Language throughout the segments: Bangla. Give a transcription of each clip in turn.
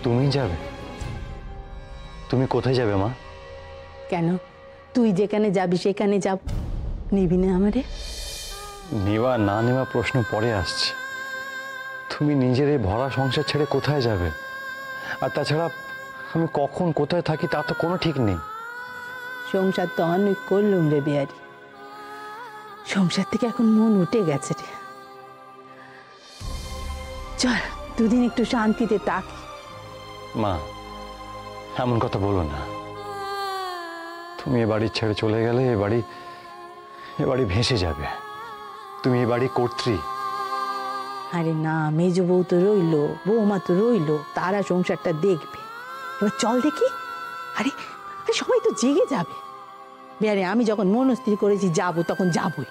তুমি যাবে? তুমি কোথায় যাবে মা? কেন, তুই যেখানে যাবি সেখানে যাব, নিবি না আমারে? নেওয়া না নেওয়া প্রশ্ন পরে আসছে। তুমি নিজের এই ভরা সংসার ছেড়ে কোথায় যাবে? আর তাছাড়া আমি কখন কোথায় থাকি তা তো কোনো ঠিক নেই। সংসার তো অনেক করলুম রে বিহারি, সংসার থেকে এখন মন উঠে গেছে রে। চল দুদিন একটু শান্তিতে থাকি। মা, এমন কথা বলো না। তুমি এ বাড়ি ছেড়ে চলে গেলে এ বাড়ি ভেসে যাবে। তুমি এ বাড়ি কর্ত্রী। আরে না, মেজ বউ তো রইলো, বৌমা তো রইলো, তারা সংসারটা দেখবে। এবার চল দেখি। আরে আরে সবাই তো জেগে যাবে। বিহারি, আমি যখন মনস্থির করেছি যাবো তখন যাবই।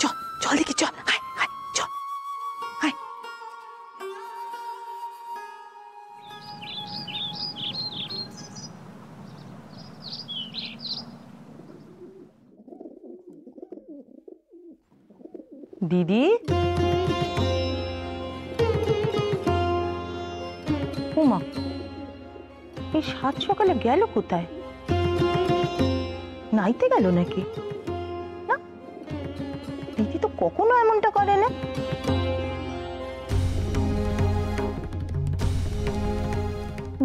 চল চল দেখি, চল আয় আয় চল আয়। দিদি, উমা এই সাত সকালে গেল কোথায়? নাইতে গেল নাকি? না, দিদি তো কখনো এমনটা করে না।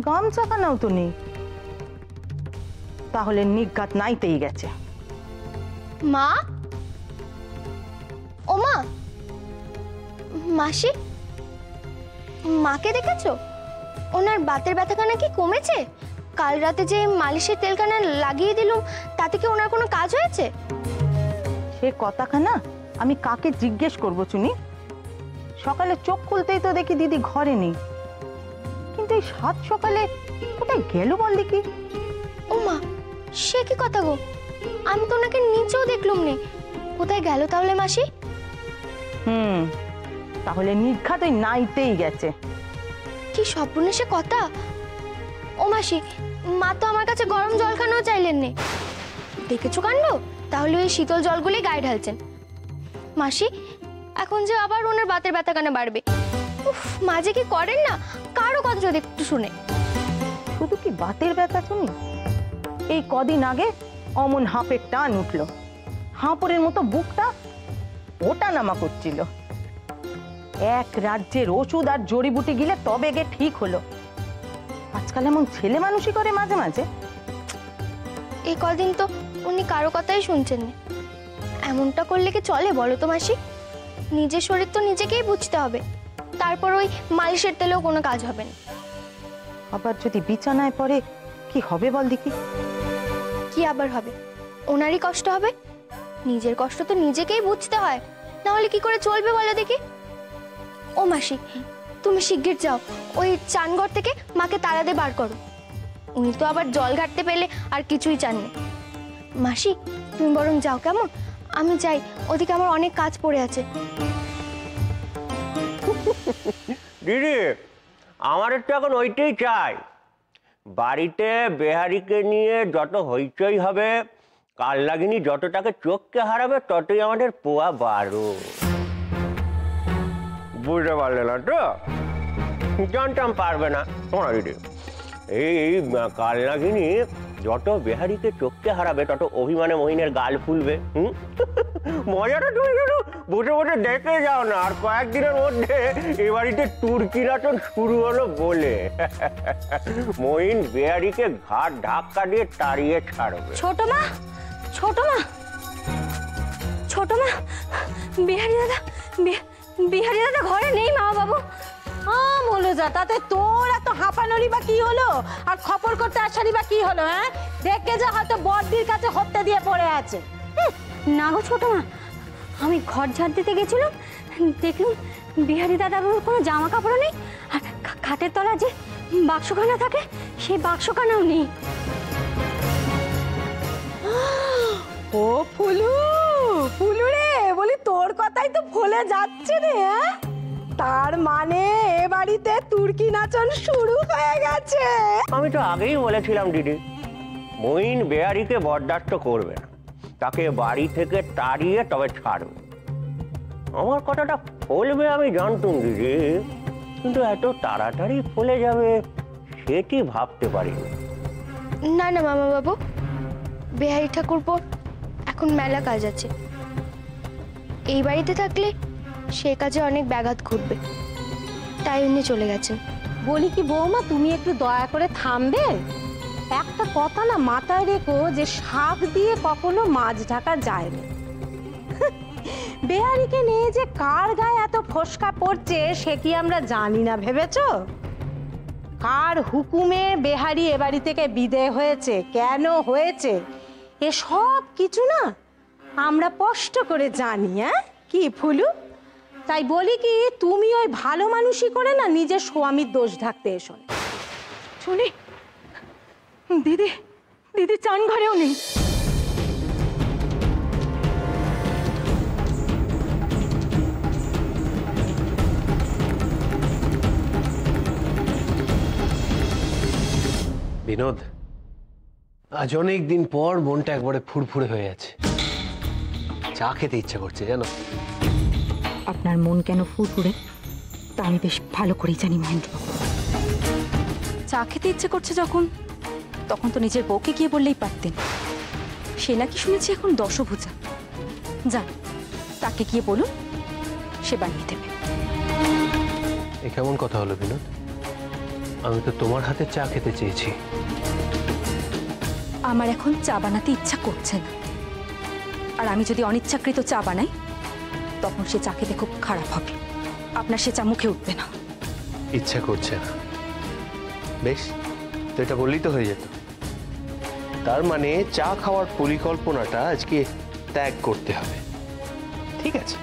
গামছাখানাও তো নেই, তাহলে নিঘাত নাইতেই গেছে। মা, ও মা, মাসি, মাকে দেখেছো? ওনার বাতের ব্যথাখানা কি কমেছে? কাল রাতে যে মালিশের তেলখানা লাগিয়ে দিলুম তাতে কি ওনার কোনো কাজ হয়েছে? সে কথাখানা আমি কাকে জিজ্ঞেস করবো চুনি? সকালে চোখ খুলতেই তো দেখি দিদি ঘরে নেই, কিন্তু এই সাত সকালে কোথায় গেল বল দেখি? ও মা, সে কি কথা গো? আমি তো ওনাকে নিচেও দেখলুম নে। কোথায় গেল তাহলে মাসি? তাহলে নিঘাত ওই নাইতেই গেছে। কি সর্বনেশে কথা! ও মাসি, মা তো আমার কাছে গরম জলখানাও চাইলেন নে। দেখেছো কাণ্ড? তাহলে ওই শীতল জলগুলি গায়ে ঢালছেন। মাসি, এখন যে আবার ওনার বাতের ব্যথাখানা বাড়বে। উফ, মা যে কি করেন না, কারো কথা যদি একটু শুনে। শুধু কি বাতের ব্যথা শুনি, এই কদিন আগে অমন হাঁপের টান উঠলো, হাঁপড়ের মতো বুকটা ওটা নামা করছিল। এক রাজ্যের ওষুধ আর জড়িবুটি গিলে তবে গে ঠিক হলো। আজকাল এমন ছেলে মানুষই করে মাঝে মাঝে। এই কদিন তো উনি কারো কথাই শুনছেন না। এমনটা করলে কি চলে বলো তো মাসি? নিজের শরীর তো নিজেকেই বুঝতে হবে, তারপর ওই মালিশের তেলেও কোনো কাজ হবে না। আবার যদি বিছানায় পড়ে কি হবে বল দেখি? কি আবার হবে? ওনারই কষ্ট হবে। নিজের কষ্ট তো নিজেকেই বুঝতে হয়, না হলে কি করে চলবে বলো দেখি? ও মাসি, তুমি শিগগির যাও, ওই চানঘর থেকে মাকে তাড়া দিয়ে বার করো। উনি তো আবার জল ঘাটতে পেলে আর কিছুই চান না। মাসি, তুমি বরং যাও কেমন? আমি যাই, ওদিকে আমার অনেক কাজ পড়ে আছে। দিদি, আমার একটু এখন ওইটাই চাই। বাড়িতে বেহারিকে নিয়ে যত হইচই হবে, কাল লাগিনি যতটাকে চোখকে হারাবে ততই আমাদের পোয়া 12। বুঝতে পারলে না তো? জানতাম পারবে না শোনা দিদি। এই কাল লাগিনি যত বেহারিকে চোখকে হারাবে তত অভিমানে মহিনের গাল ফুলবে। মজাটা তুমি কিন্তু বসে বসে দেখে যাও না। আর কয়েকদিনের মধ্যে এই বাড়িতে তুর্কি নাটক শুরু হলো বলে মহিন বেহারিকে ঘাট ধাক্কা দিয়ে তাড়িয়ে ছাড়বে। ছোট মা, ছোট মা, ছোট মা, বিহারি দাদা, বিহারি দাদা ঘরে নেই মা বাবু। বলো যা, তাতে তোর এত হাঁপানোরই বা কি হলো? আর খবর করতে আসারই বা কি হলো? হ্যাঁ, দেখে যা হয়তো বড়দির কাছে হত্যা দিয়ে পড়ে আছে। না গো ছোট মা, আমি ঘর ঝাড় দিতে গেছিলাম, দেখলুম বিহারি দাদাবাবুর কোনো জামা কাপড় নেই, আর খাটের তলা যে বাক্সখানা থাকে সেই বাক্সখানাও নেই। ও ফুলু, ফুলু রে, বলি তোর কথাই তো ভুলে যাচ্ছে রে। তার মানে এ বাড়িতে তুর্কি নাচন শুরু হয়ে গেছে। আমি তো আগেই বলেছিলাম দিদি, মহিন বেহারিকে বরদাস্ত করবে না, তাকে বাড়ি থেকে তাড়িয়ে তবে ছাড়বে। আমার কথাটা ফলবে আমি জানতুম দিদি, কিন্তু এত তাড়াতাড়ি ফলে যাবে সেটি ভাবতে পারিনি। না না মামা বাবু, বেহারি ঠাকুরপো এখন মেলা কাজ আছে। এই বাড়িতে থাকলে সে কাজে অনেক ব্যাঘাত ঘটবে, তাই উনি চলে গেছেন। বলি কি বৌমা, তুমি একটু দয়া করে থামবে? একটা কথা না মাথায় রেখো যে শাক দিয়ে কখনো মাছ ঢাকা যায় না। বেহারিকে নিয়ে যে কার গায়ে এত ফসকা পড়ছে সে কি আমরা জানি না ভেবেছো? কার হুকুমে বেহারি এ বাড়ি থেকে বিদায় হয়েছে, কেন হয়েছে, এসব কিছু না আমরা স্পষ্ট করে জানি। কি ফুলু, তাই বলি কি তুমি ওই ভালো মানুষই করে না নিজের স্বামীর দোষ ঢাকতে এসো। শুনি দিদি, দিদি চান ঘরেও নেই। বিনোদ, আজ অনেক দিন পর মনটা একবারে ফুরফুরে হয়ে আছে, চা খেতে ইচ্ছা করছে জানো। আপনার মন কেন ফুরফুরে তা আমি বেশ ভালো করেই জানি মহেন্দ্রবাবু। চা খেতে ইচ্ছে করছে যখন, তখন তো নিজের বউকে গিয়ে বললেই পারতেন। সে নাকি শুনেছি এখন দশভুজা। যান, তাকে গিয়ে বলুন, সে বানিয়ে দেবে। এ কেমন কথা হলো বিনোদ? আমি তো তোমার হাতে চা খেতে চেয়েছি। আমার এখন চা বানাতে ইচ্ছা করছে না, আর আমি যদি অনিচ্ছাকৃত চা বানাই তখন সে চা খেতে খুব খারাপ হবে। আপনার সে চা মুখে উঠবে না। ইচ্ছা করছে না, বেশ, তো এটা বললেই তো হয়ে যেত। তার মানে চা খাওয়ার পরিকল্পনাটা আজকে ত্যাগ করতে হবে। ঠিক আছে,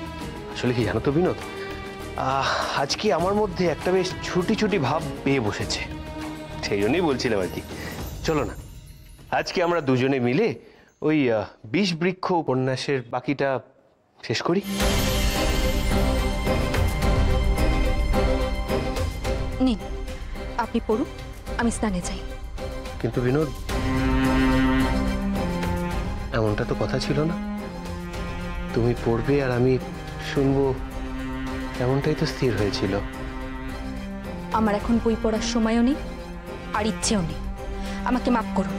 আসলে কি জানো তো বিনোদ, আজকে আমার মধ্যে একটা বেশ ছুটি ছুটি ভাব পেয়ে বসেছে, সেই জন্যই বলছিলাম আর কি। চলো না, আজকে আমরা দুজনে মিলে ওই ২০ বৃক্ষ উপন্যাসের বাকিটা শেষ করি। নিন, আপনি পড়ুন, আমি স্নানে যাই। কিন্তু বিনোদ, এমনটা তো কথা ছিল না। তুমি পড়বে আর আমি শুনবো, এমনটাই তো স্থির হয়েছিল। আমার এখন বই পড়ার সময়ও নেই আর ইচ্ছেও নেই, আমাকে মাফ করুন।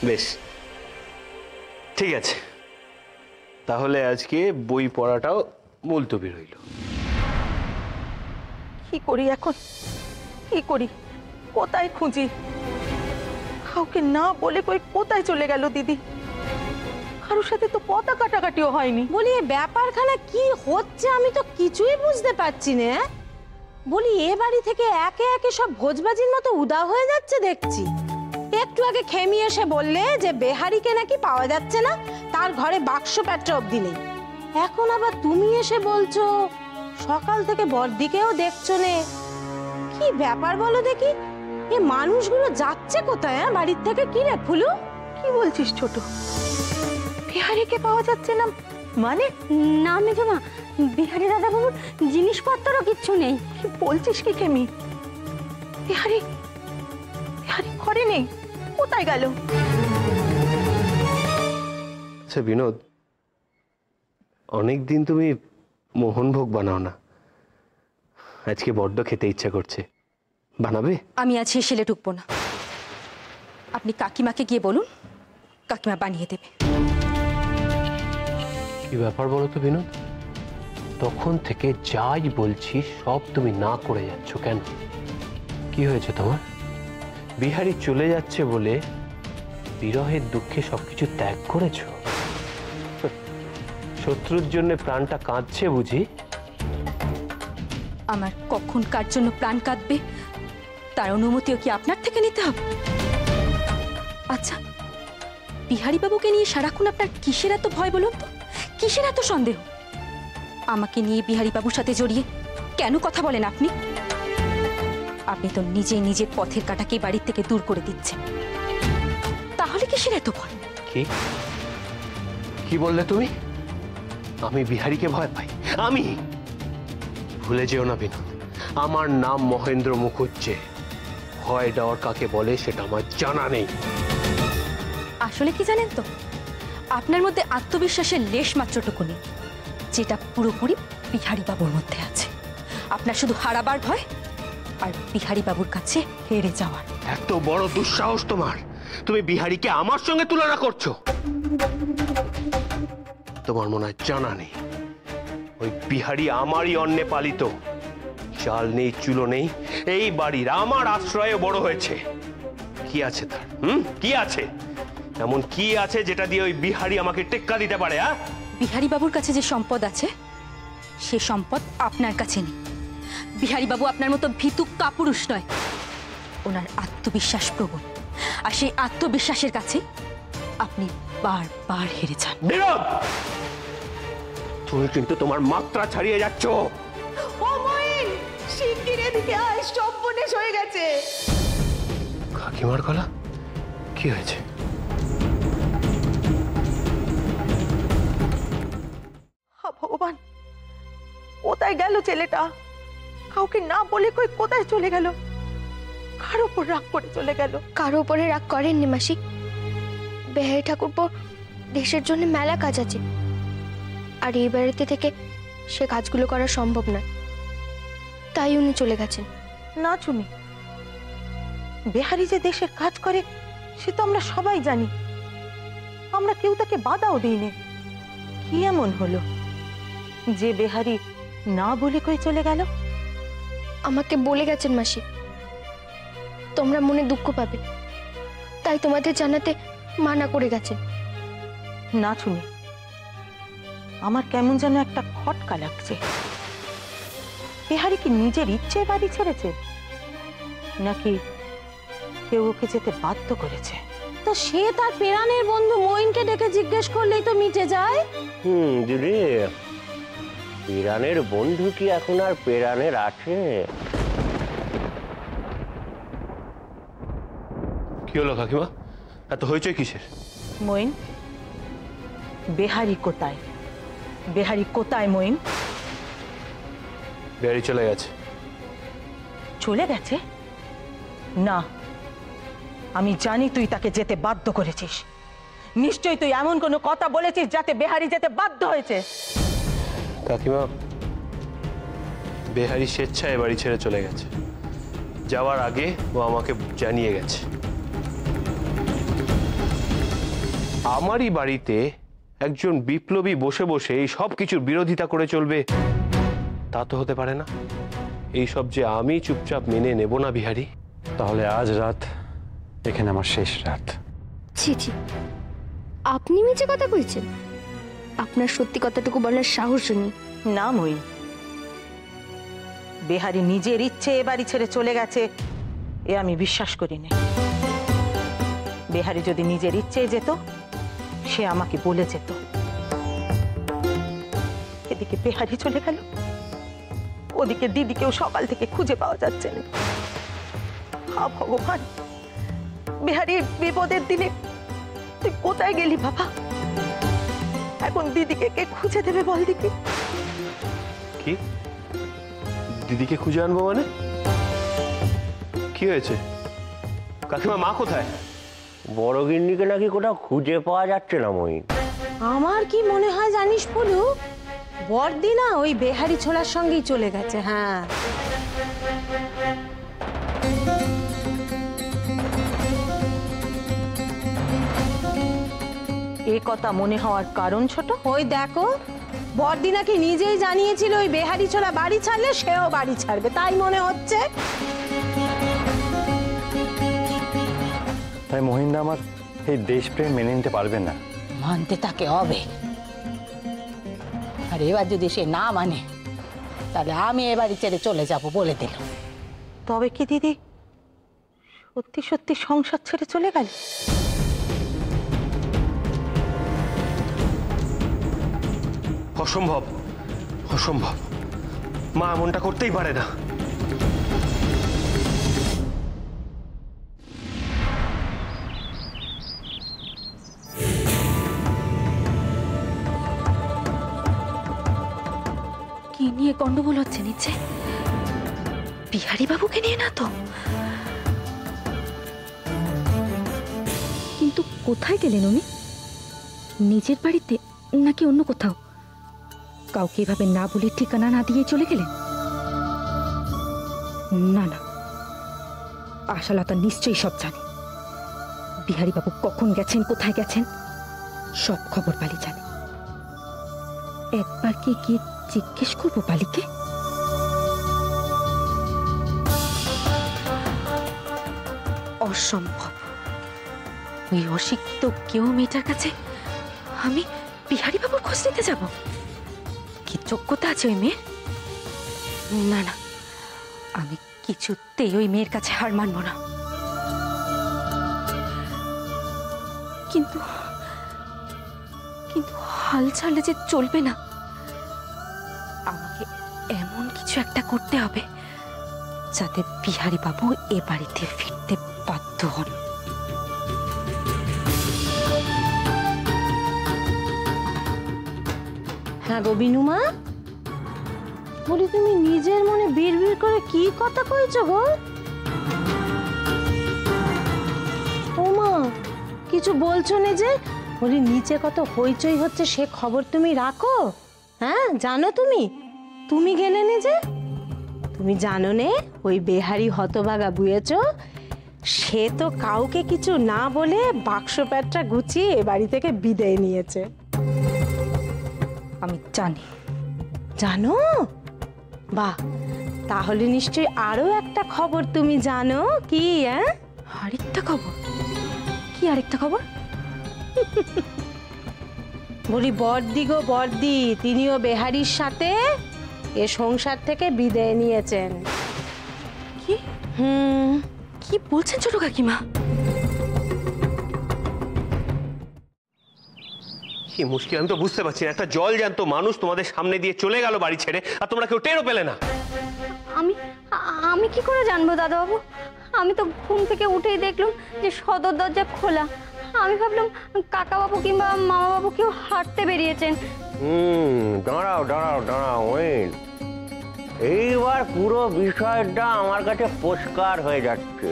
বেশ, ঠিক আছে, তাহলে আজকে বই পড়াটাও মুলতবি রইল। কি করি এখন, কি করি, কোথায় খুঁজি? কাউকে না বলে কই কোথায় চলে গেল দিদি? কারোর সাথে তো কথা কাটাকাটিও হয়নি। বলি এ ব্যাপারখানা কি হচ্ছে আমি তো কিছুই বুঝতে পারছি না। বলি এ বাড়ি থেকে একে একে সব ভোজবাজির মতো উদা হয়ে যাচ্ছে দেখছি। একটু আগে খেমি এসে বললে যে বেহারিকে নাকি পাওয়া যাচ্ছে না, তার ঘরে বাক্স প্যাট্রা অব্দি নেই। এখন আবার তুমি এসে বলছো সকাল থেকে বড়দিকেও দেখছো নে। কি ব্যাপার বলো দেখি, এ মানুষগুলো যাচ্ছে কোথায় বাড়ির থেকে? কি রে ফুলু, কি বলছিস ছোট? বিহারিকে পাওয়া যাচ্ছে না মানে? না মেজমা, বিহারি দাদাবাবুর জিনিসপত্রও কিচ্ছু নেই। কি বলছিস কি খেমি? বিহারি, বিহারি ঘরে নেই, কোথায় গেল? আচ্ছা বিনোদ, অনেকদিন তুমি মোহনভোগ বানাও না, আজকে বড্ড খেতে ইচ্ছা করছে, বানাবে? আমি আজ হেসেলে ঢুকবো না। আপনি কাকিমাকে গিয়ে বলুন, কাকিমা বানিয়ে দেবে। কি ব্যাপার বলো তো বিনোদ, তখন থেকে যাই বলছি সব তুমি না করে যাচ্ছ কেন? কি হয়েছে তোমার? বিহারি চলে যাচ্ছে বলে বিরহের দুঃখে সবকিছু ত্যাগ করেছো? শত্রুর জন্য প্রাণটা কাঁদছে বুঝি? আমার কখন কার জন্য প্রাণ কাঁদবে তার অনুমতিও কি আপনার থেকে নিতে হবে? আচ্ছা, বিহারি বাবুকে নিয়ে সারাক্ষণ আপনার কিসের এত ভয় বলুন তো? কিসের এত সন্দেহ? আমাকে নিয়ে বিহারি বাবুর সাথে জড়িয়ে কেন কথা বলেন আপনি? আপনি তো নিজেই নিজের পথের কাঁটাকে বাড়ির থেকে দূর করে দিচ্ছেন, তাহলে কিসের এত ভয়? কি কি বললে তুমি? আমি বিহারিকে ভয় পাই? আমি? ভুলে যেও না বিনোদ, আমার নাম মহেন্দ্র মুখুজ্জে। ভয় ডর কাকে বলে সেটা আমার জানা নেই। আসলে কি জানেন তো, আপনার মধ্যে আত্মবিশ্বাসের লেশ মাত্রটুকু নেই, যেটা পুরোপুরি বিহারি বাবুর মধ্যে আছে। আপনার শুধু হারাবার ভয় আর বিহারী বাবুর কাছে হেরে যাওয়ার। এত বড় দুঃসাহস তোমার! তুমি বিহারীকে আমার সঙ্গে তুলনা করছো? তোমার মনে হয় জানা নেই, ওই বিহারী আমারই অন্নে পালিত। চাল নেই, চুলো নেই, এই বাড়ির আমার আশ্রয়ে বড় হয়েছে। কি আছে তার? কি আছে? এমন কি আছে যেটা দিয়ে ওই বিহারী আমাকে টেক্কা দিতে পারে? বিহারী বাবুর কাছে যে সম্পদ আছে, সে সম্পদ আপনার কাছে নেই। বিহারী বাবু আপনার মতো ভীতু কাপুরুষ নয়, ওনার আত্মবিশ্বাস প্রবল। আর সেই আত্মবিশ্বাসের কাছে আপনি বারবার হেরে যান। তুমি কিন্তু তোমার মাত্রা ছাড়িয়ে যাচ্ছ। ও মইন, শিগগির এদিকে আয়, সর্বনাশ হয়ে গেছে। কাকিমার গলা? কি হয়েছে? ভগবান, কোথায় গেল ছেলেটা? কাউকে না বলে কই কোথায় চলে গেল? কার উপর রাগ করে চলে গেল? কারো উপরে রাগ করেননি মাসি। বেহারি ঠাকুরপো দেশের জন্য মেলা কাজ আছে, আর এই বাড়িতে থেকে সে কাজগুলো করা সম্ভব নয়, তাই উনি চলে গেছেন। না চুনি, বেহারি যে দেশের কাজ করে সে তো আমরা সবাই জানি। আমরা কেউ তাকে বাধাও দিইনি। কি এমন হলো যে বেহারি না বলে কই চলে গেল? আমাকে বলে গেছেন মাসি, তোমরা মনে দুঃখ পাবে, তাই তোমাদের জানাতে মানা করে গেছেন। না চুনি, আমার কেমন যেন একটা খটকা লাগছে। বেহারি কি নিজের ইচ্ছে বাড়ি ছেড়েছে, নাকি কেউ ওকে যেতে বাধ্য করেছে? তো সে তার পেরানের বন্ধু মইনকে ডেকে জিজ্ঞেস করলেই তো মিটে যায়। দিদি, পেরানের বন্ধু কি এখন আর পেরানের আছে? কি হলো কাকিমা, এত হইচই কিসের? মইন, বেহারি কোথায়? বেহারি কোথায় মইন? বিহারী চলে গেছে। চলে গেছে? না, আমি জানি তুই তাকে যেতে বাধ্য করেছিস। নিশ্চয়ই তুই এমন কোনো কথা বলেছিস যাতে বেহারি যেতে বাধ্য হয়েছে। কাকিমা, বেহারি স্বেচ্ছায় বাড়ি ছেড়ে চলে গেছে। যাওয়ার আগে ও আমাকে জানিয়ে গেছে। আমারই বাড়িতে একজন বিপ্লবী বসে বসে এই সব কিছুর বিরোধিতা করে চলবে, তা তো হতে পারে না। এই সব যে আমি চুপচাপ মেনে নেব না বিহারী। তাহলে আজ রাত এখানে আমার শেষ রাত। ছি ছি, আপনি মিছে কথা বলছেন? আপনার সত্যি কথাটুকু বলার সাহস নেই। না মইন, বেহারি নিজের ইচ্ছে এ বাড়ি ছেড়ে চলে গেছে এ আমি বিশ্বাস করি না। বেহারি যদি নিজের ইচ্ছে যেত সে আমাকে বলে যেত। এদিকে বেহারি চলে গেল, ওদিকে দিদিকেও সকাল থেকে খুঁজে পাওয়া যাচ্ছে না। হা ভগবান, বেহারির বিপদের দিনে তুই কোথায় গেলি বাবা? এখন দিদিকে কে খুঁজে দেবে বল দিকে? কি দিদিকে খুঁজে আনবো মানে? কি হয়েছে কাকিমা? মা কোথায়? বড় গিন্নিকে নাকি কোথাও খুঁজে পাওয়া যাচ্ছে না মইন। আমার কি মনে হয় জানিস পুলু, বড়দি না ওই বেহারি ছোলার সঙ্গেই চলে গেছে। হ্যাঁ, এ কথা মনে হওয়ার কারণ ছোট, ওই দেখো, বড়দি নাকি নিজেই জানিয়েছিল ওই বেহারি ছোলা বাড়ি ছাড়লে সেও বাড়ি ছাড়বে, তাই মনে হচ্ছে। তাই মহিন্দা আমার এই দেশপ্রেম মেনে নিতে পারবে না। মানতে তাকে হবে, আর এবার যদি সে না মানে তাহলে আমি এ বাড়ি ছেড়ে চলে যাব বলে দিল। তবে কি দিদি সত্যি সত্যি সংসার ছেড়ে চলে গেল? অসম্ভব, অসম্ভব। মা এমনটা করতেই পারে না। কি নিয়ে গন্ডগোল হচ্ছে নিচে? বিহারী বাবুকে নিয়ে না তো? কিন্তু কোথায় গেলেন উনি? নিজের বাড়িতে নাকি অন্য কোথাও? কাউকে এভাবে না বলে ঠিকানা না দিয়ে চলে গেলেন? না না, আশালতা নিশ্চয়ই সব জানে। বিহারী বাবু কখন গেছেন, কোথায় গেছেন, সব খবর পালি জানে। একবার কি গিয়ে জিজ্ঞেস করবো পালিকে? অসম্ভব। ওই অশিক্ষিত কেউ মেয়েটার কাছে আমি বিহারী বাবুর খোঁজ নিতে যাব? কি যোগ্যতা আছে ওই মেয়ের? না না, আমি কিছুতেই ওই মেয়ের কাছে হার মানব না। কিন্তু কিন্তু হাল ছাড়লে যে চলবে না। আমাকে এমন কিছু একটা করতে হবে যাতে বিহারী বাবু এ বাড়িতে ফিরতে বাধ্য হন। হ্যাঁ গো বিনুমা, বলি তুমি নিজের মনে বিড়বিড় করে কি কথা কইছো গো? ও মা, কিছু বলছো না যে? বলি নিচে কত হইচই হচ্ছে সে খবর তুমি রাখো? হ্যাঁ জানো তুমি? তুমি গেলে না যে? তুমি জানো নে ওই বেহারি হতভাগা বুয়েছ, সে তো কাউকে কিছু না বলে বাক্স প্যাটটা গুছিয়ে এ বাড়ি থেকে বিদায় নিয়েছে। আমি জানি। জানো? বাহ, তাহলে নিশ্চয়ই আরো একটা খবর তুমি জানো। কি? হ্যাঁ, আরেকটা খবর? কি আরেকটা খবর? বলি বর্দি গো বর্দি, তিনিও বেহারির সাথে এ সংসার থেকে বিদায় নিয়েছেন। কি? কি বলছেন ছোট কাকিমা? কি মুশকিল আমি তো বুঝতে পারছি না। একটা জল জ্যান্ত মানুষ তোমাদের সামনে দিয়ে চলে গেল বাড়ি ছেড়ে, আর তোমরা কেউ টেরও পেলে না। আমি কি করে জানবো দাদাবাবু? আমি তো ঘুম থেকে উঠেই দেখলাম যে সদর দরজা খোলা। আমি ভাবলাম কাকাবাবু কিংবা মামাবাবু কেউ হাঁটতে বেরিয়েছেন। দাঁড়াও দাঁড়াও দাঁড়াও ওয়েন, এইবার পুরো বিষয়টা আমার কাছে পরিষ্কার হয়ে যাচ্ছে।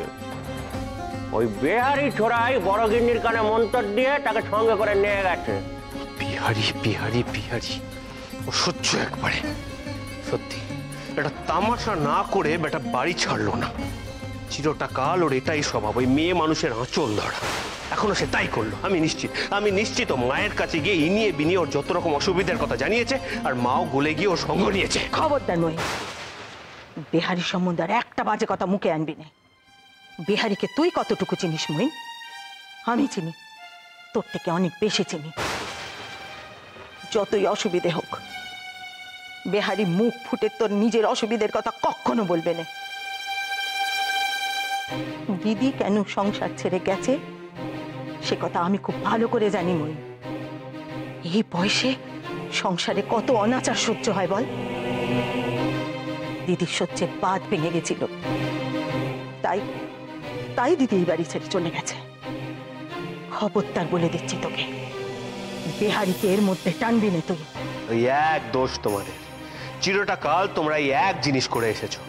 ওই বেহারি ছোড়াই বড় গিন্নির কানে মন্তর দিয়ে তাকে সঙ্গে করে নিয়ে গেছে। বিহারি বিহারি বিহারি অসহ্য একবারে। সত্যি এটা তামাশা না করে বেটা বাড়ি ছাড়লো না। চিরটা কাল ওর এটাই স্বভাব, ওই মেয়ে মানুষের আঁচল ধরা। এখনো সে তাই করলো। আমি নিশ্চিত মায়ের কাছে গিয়ে ইনিয়ে বিনিয়ে ওর যত রকম অসুবিধার কথা জানিয়েছে, আর মাও গলে গিয়ে ওর সঙ্গ নিয়েছে। খবরদার নয়, বেহারি সম্বন্ধে আর একটা বাজে কথা মুখে আনবি না। বেহারিকে তুই কতটুকু চিনিস মইন? আমি চিনি, তোর থেকে অনেক বেশি চিনি। যতই অসুবিধে হোক, বেহারি মুখ ফুটে তোর নিজের অসুবিধের কথা কখনো বলবে না। দিদি কেন সংসার ছেড়ে গেছে সে কথা আমি খুব ভালো করে জানি মইন। এই বয়সে সংসারে কত অনাচার সহ্য হয় বল? দিদির সহ্যের বাঁধ ভেঙে গেছিল, তাই দিদি এই বাড়ি ছেড়ে চলে গেছে। খবরদার বলে দিচ্ছি তোকে, বেহারিকে এর মধ্যে টানবি না তুই। ওই এক দোষ তোমাদের। চিরটা কাল তোমরা এই এক জিনিস করে এসেছো।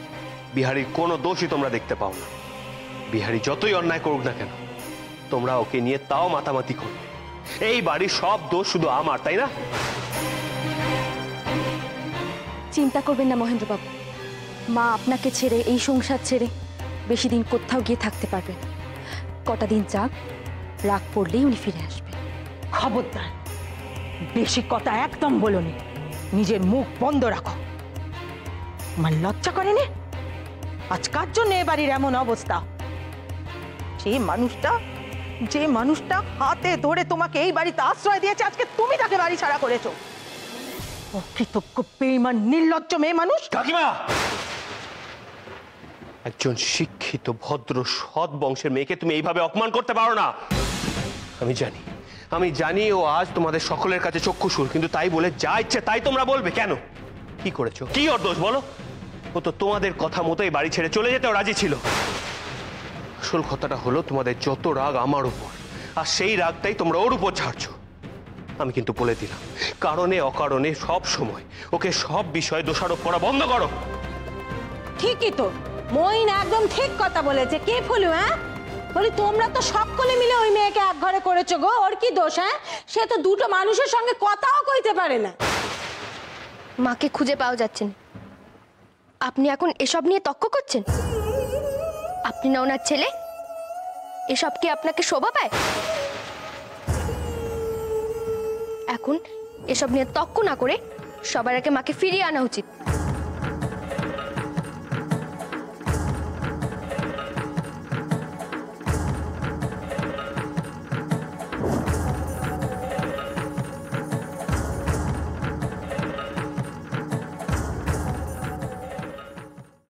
বিহারির কোনো দোষই তোমরা দেখতে পাও না। বিহারি যতই অন্যায় করুক না কেন, তোমরা ওকে নিয়ে তাও মাতামাতি করো। এই বাড়ির সব দোষ শুধু আমার, তাই না? চিন্তা করবেন না মহেন্দ্রবাবু, মা আপনাকে ছেড়ে, এই সংসার ছেড়ে বেশি দিন কোথাও গিয়ে থাকতে পারবেন। কটা দিন যাক, রাগ পড়লেই উনি ফিরে আসবেন। খবরদার বেশি কথা একদম বলোনি, নিজের মুখ বন্ধ রাখো। আমার লজ্জা করে নে আজ কার জন্য এ বাড়ির এমন অবস্থা? যে মানুষটা হাতে ধরে তোমাকে এই বাড়িতে আশ্রয় দিয়েছে, আজকে তুমি তাকে বাড়ি ছাড়া করেছো। অকৃতজ্ঞ বেঈমান নির্লজ্জ মেয়ে মানুষ। কাকিমা, একজন শিক্ষিত ভদ্র সৎ বংশের মেয়েকে তুমি এইভাবে অপমান করতে পারো না। আমি জানি ও আজ তোমাদের সকলের কাছে চক্ষুসুর, কিন্তু তাই বলে যা ইচ্ছে তাই তোমরা বলবে কেন? কি করেছো? কি ওর দোষ বলো? ও তো তোমাদের কথা মতোই বাড়ি ছেড়ে চলে যেতেও রাজি ছিল। আসল কথাটা হলো তোমাদের যত রাগ আমার উপর, আর সেই রাগটাই তোমরা ওর উপর ছাড়ছো। আমি কিন্তু বলে দিলাম, কারণে অকারণে সব সময় ওকে সব বিষয়ে দোষারোপ করা বন্ধ করো। ঠিকই তো, মইন একদম ঠিক কথা বলেছে। কে ফুলু? হ্যাঁ বলি, তোমরা তো সকলে মিলে ওই মেয়েকে এক ঘরে করেছো গো। ওর কি দোষ? হ্যাঁ, সে তো দুটো মানুষের সঙ্গে কথাও কইতে পারে না। মাকে খুঁজে পাওয়া যাচ্ছে না, আপনি এখন এসব নিয়ে তর্ক করছেন? আপনি না ওনার ছেলে, এসব কি আপনাকে শোভা পায়? এখন এসব নিয়ে তক্ক না করে সবার আগে মাকে ফিরিয়ে আনা উচিত।